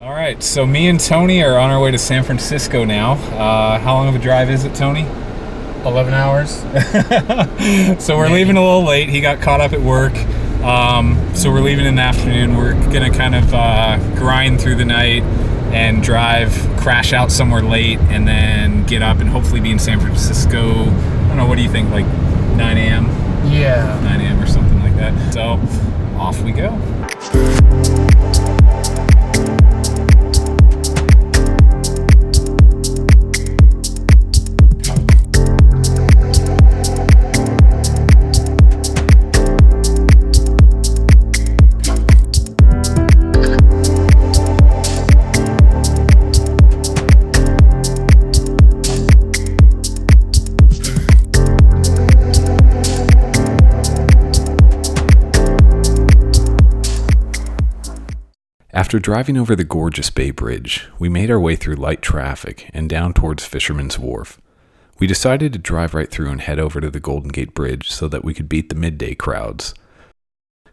All right, so me and Tony are on our way to San Francisco now. How long of a drive is it, Tony? 11 hours. So we're leaving a little late. He got caught up at work. So we're leaving in the afternoon. We're going to kind of grind through the night and crash out somewhere late, and then get up and hopefully be in San Francisco. I don't know, what do you think, like 9 a.m.? Yeah. 9 a.m. or something like that. So off we go. After driving over the gorgeous Bay Bridge, we made our way through light traffic and down towards Fisherman's Wharf. We decided to drive right through and head over to the Golden Gate Bridge so that we could beat the midday crowds.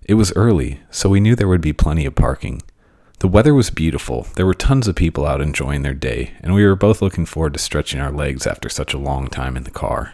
It was early, so we knew there would be plenty of parking. The weather was beautiful, there were tons of people out enjoying their day, and we were both looking forward to stretching our legs after such a long time in the car.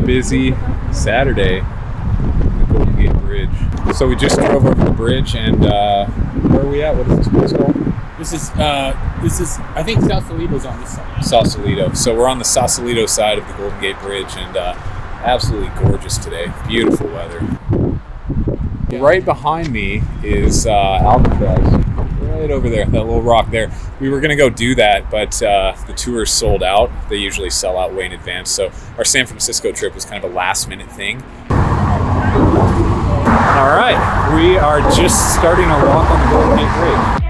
Busy Saturday on the Golden Gate Bridge. So we just drove over the bridge, and where are we at? What is this place called? This is I think Sausalito's on this side. Sausalito. So we're on the Sausalito side of the Golden Gate Bridge, and absolutely gorgeous today. Beautiful weather. Yeah. Right behind me is Alcatraz. Right over there, that little rock there. We were going to go do that, but the tour sold out. They usually sell out way in advance, so our San Francisco trip was kind of a last-minute thing. All right, we are just starting our walk on the Golden Gate Bridge.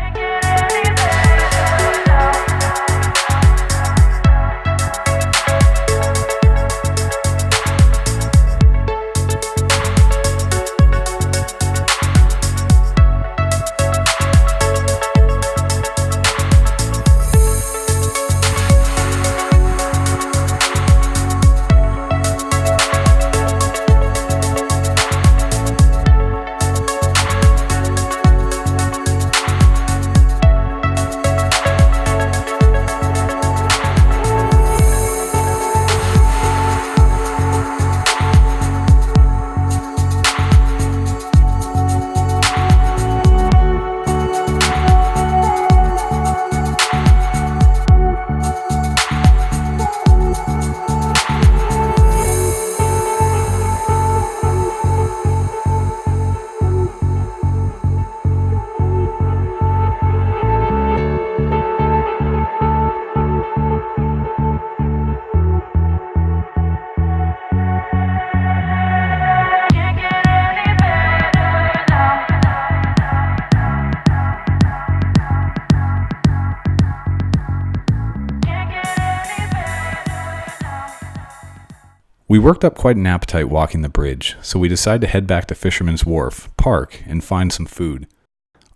We worked up quite an appetite walking the bridge, so we decided to head back to Fisherman's Wharf, park, and find some food.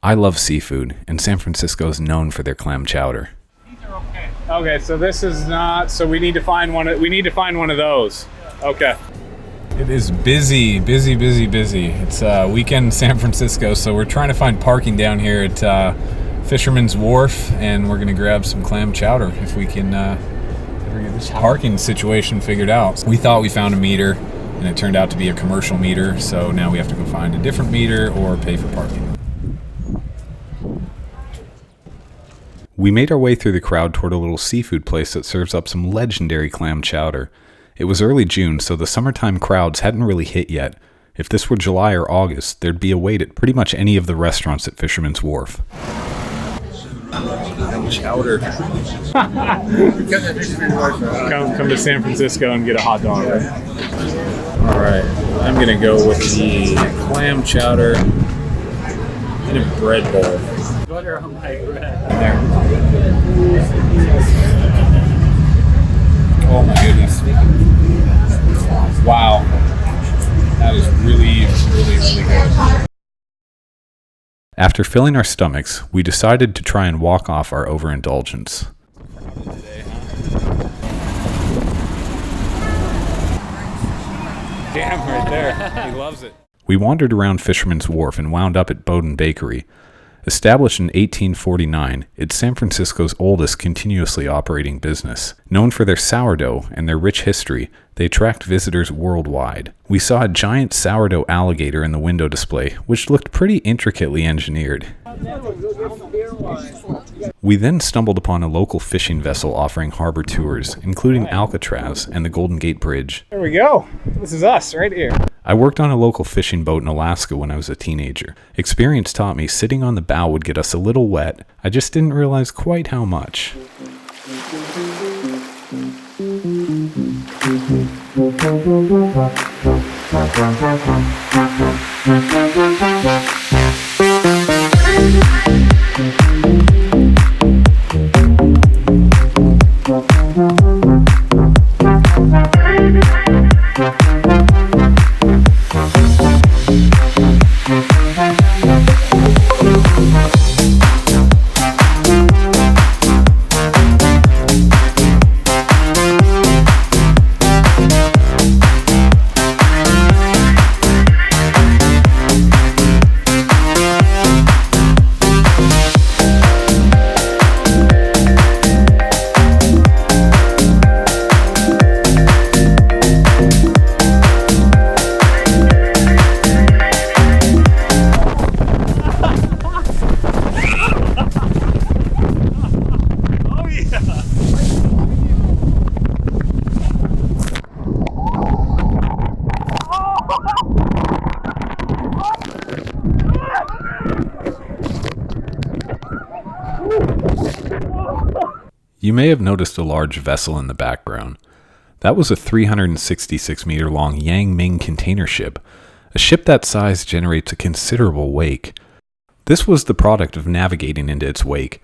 I love seafood, and San Francisco is known for their clam chowder. These are okay. Okay, so this is not. So we need to find one. We need to find one of those. Okay. It is busy. It's weekend in San Francisco, so we're trying to find parking down here at Fisherman's Wharf, and we're gonna grab some clam chowder if we can. Get this parking situation figured out. We thought we found a meter, and it turned out to be a commercial meter, so now we have to go find a different meter or pay for parking. We made our way through the crowd toward a little seafood place that serves up some legendary clam chowder. It was early June, so the summertime crowds hadn't really hit yet. If this were July or August, there'd be a wait at pretty much any of the restaurants at Fisherman's Wharf. Chowder. Come to San Francisco and get a hot dog. Right? All right, I'm gonna go with the clam chowder in a bread bowl. Butter on my bread. There. Oh my goodness! Wow, that is really good. After filling our stomachs, we decided to try and walk off our overindulgence. Damn, right there. He loves it. We wandered around Fisherman's Wharf and wound up at Bowden Bakery. Established in 1849, it's San Francisco's oldest continuously operating business. Known for their sourdough and their rich history, they attract visitors worldwide. We saw a giant sourdough alligator in the window display, which looked pretty intricately engineered. We then stumbled upon a local fishing vessel offering harbor tours, including Alcatraz and the Golden Gate Bridge. There we go. This is us right here. I worked on a local fishing boat in Alaska when I was a teenager. Experience taught me sitting on the bow would get us a little wet. I just didn't realize quite how much. You may have noticed a large vessel in the background. That was a 366-meter-long Yang Ming container ship. A ship that size generates a considerable wake. This was the product of navigating into its wake.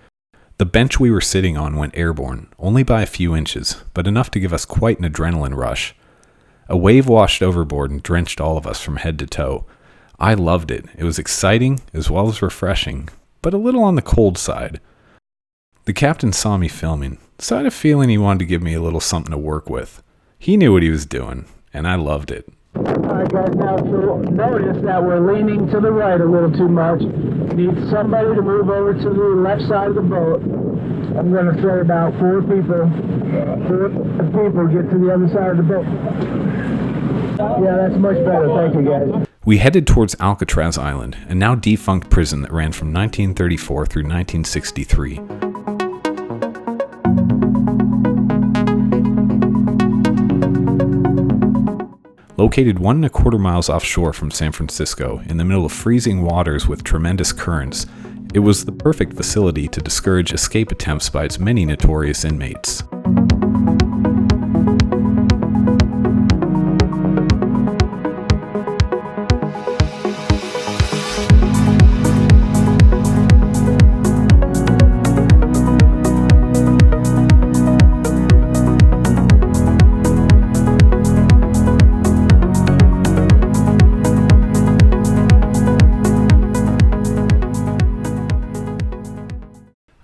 The bench we were sitting on went airborne, only by a few inches, but enough to give us quite an adrenaline rush. A wave washed overboard and drenched all of us from head to toe. I loved it. It was exciting as well as refreshing, but a little on the cold side. The captain saw me filming, so I had a feeling he wanted to give me a little something to work with. He knew what he was doing, and I loved it. All right, guys, now notice that we're leaning to the right a little too much. Need somebody to move over to the left side of the boat. I'm going to throw about four people get to the other side of the boat. Yeah, that's much better. Thank you, guys. We headed towards Alcatraz Island, a now defunct prison that ran from 1934 through 1963. Located 1.25 miles offshore from San Francisco, in the middle of freezing waters with tremendous currents, it was the perfect facility to discourage escape attempts by its many notorious inmates.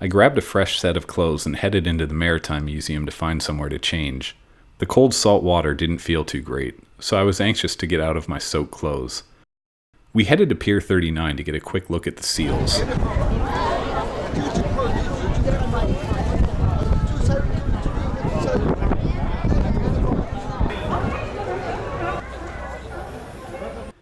I grabbed a fresh set of clothes and headed into the Maritime Museum to find somewhere to change. The cold salt water didn't feel too great, so I was anxious to get out of my soaked clothes. We headed to Pier 39 to get a quick look at the seals.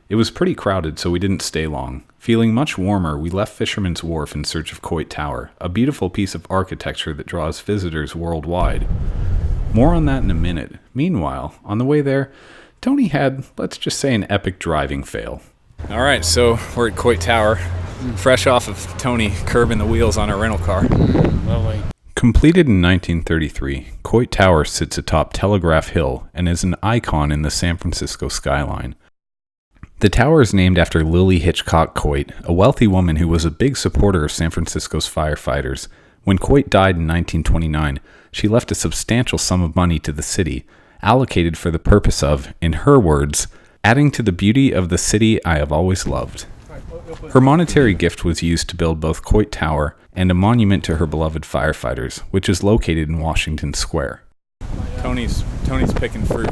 It was pretty crowded, so we didn't stay long. Feeling much warmer, we left Fisherman's Wharf in search of Coit Tower, a beautiful piece of architecture that draws visitors worldwide. More on that in a minute. Meanwhile, on the way there, Tony had, let's just say, an epic driving fail. All right, so we're at Coit Tower, fresh off of Tony curbing the wheels on our rental car. Lovely. Completed in 1933, Coit Tower sits atop Telegraph Hill and is an icon in the San Francisco skyline. The tower is named after Lily Hitchcock Coit, a wealthy woman who was a big supporter of San Francisco's firefighters. When Coit died in 1929, she left a substantial sum of money to the city, allocated for the purpose of, in her words, adding to the beauty of the city I have always loved. Her monetary gift was used to build both Coit Tower and a monument to her beloved firefighters, which is located in Washington Square. Tony's picking fruit.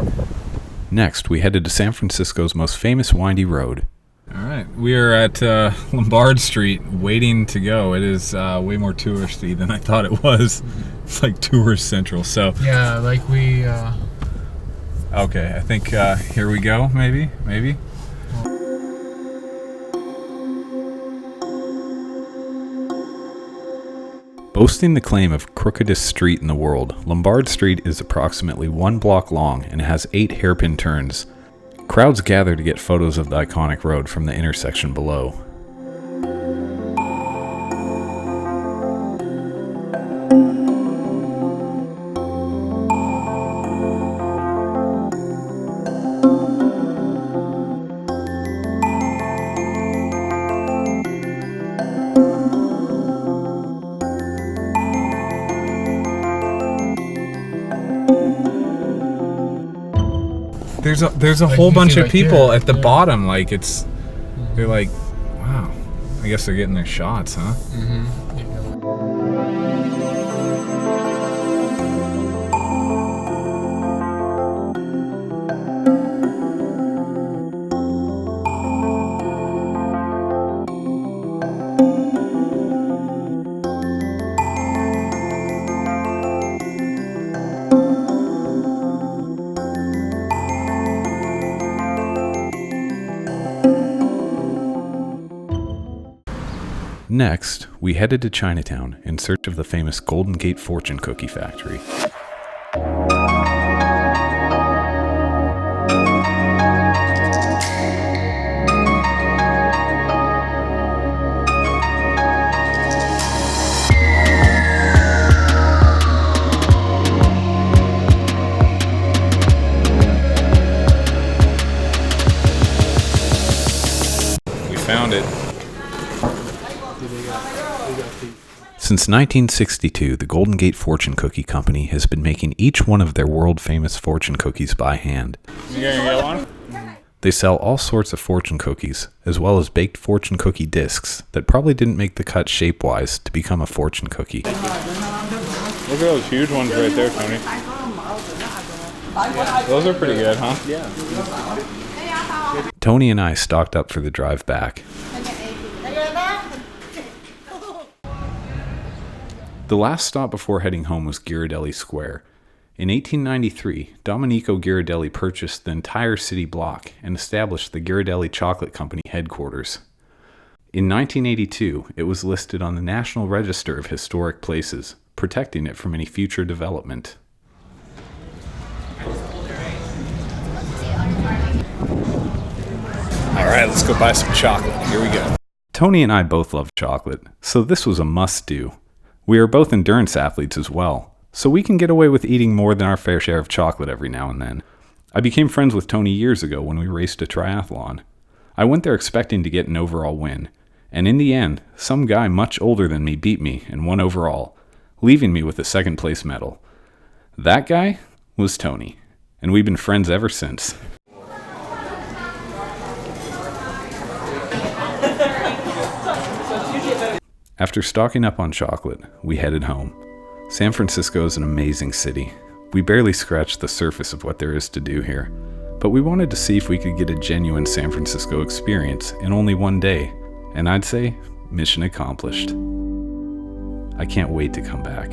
Next, we headed to San Francisco's most famous windy road. All right, we are at Lombard Street, waiting to go. It is way more touristy than I thought it was. It's like tourist central. So yeah, like we. Okay, I think here we go. Maybe. Boasting the claim of crookedest street in the world, Lombard Street is approximately 1 block long and has 8 hairpin turns. Crowds gather to get photos of the iconic road from the intersection below. There's a Like whole you bunch see of right people there, at the yeah. bottom. Like they're like, wow. I guess they're getting their shots, huh? Next, we headed to Chinatown in search of the famous Golden Gate Fortune Cookie Factory. We found it. Since 1962, the Golden Gate Fortune Cookie Company has been making each one of their world-famous fortune cookies by hand. You gonna get one? They sell all sorts of fortune cookies, as well as baked fortune cookie discs that probably didn't make the cut shape-wise to become a fortune cookie. Look at those huge ones right there, Tony. Those are pretty good, huh? Yeah. Tony and I stocked up for the drive back. The last stop before heading home was Ghirardelli Square. In 1893, Domenico Ghirardelli purchased the entire city block and established the Ghirardelli Chocolate Company headquarters. In 1982, it was listed on the National Register of Historic Places, protecting it from any future development. All right, let's go buy some chocolate. Here we go. Tony and I both love chocolate, so this was a must-do. We are both endurance athletes as well, so we can get away with eating more than our fair share of chocolate every now and then. I became friends with Tony years ago when we raced a triathlon. I went there expecting to get an overall win, and in the end, some guy much older than me beat me and won overall, leaving me with a second place medal. That guy was Tony, and we've been friends ever since. After stocking up on chocolate, we headed home. San Francisco is an amazing city. We barely scratched the surface of what there is to do here, but we wanted to see if we could get a genuine San Francisco experience in only one day, and I'd say mission accomplished. I can't wait to come back.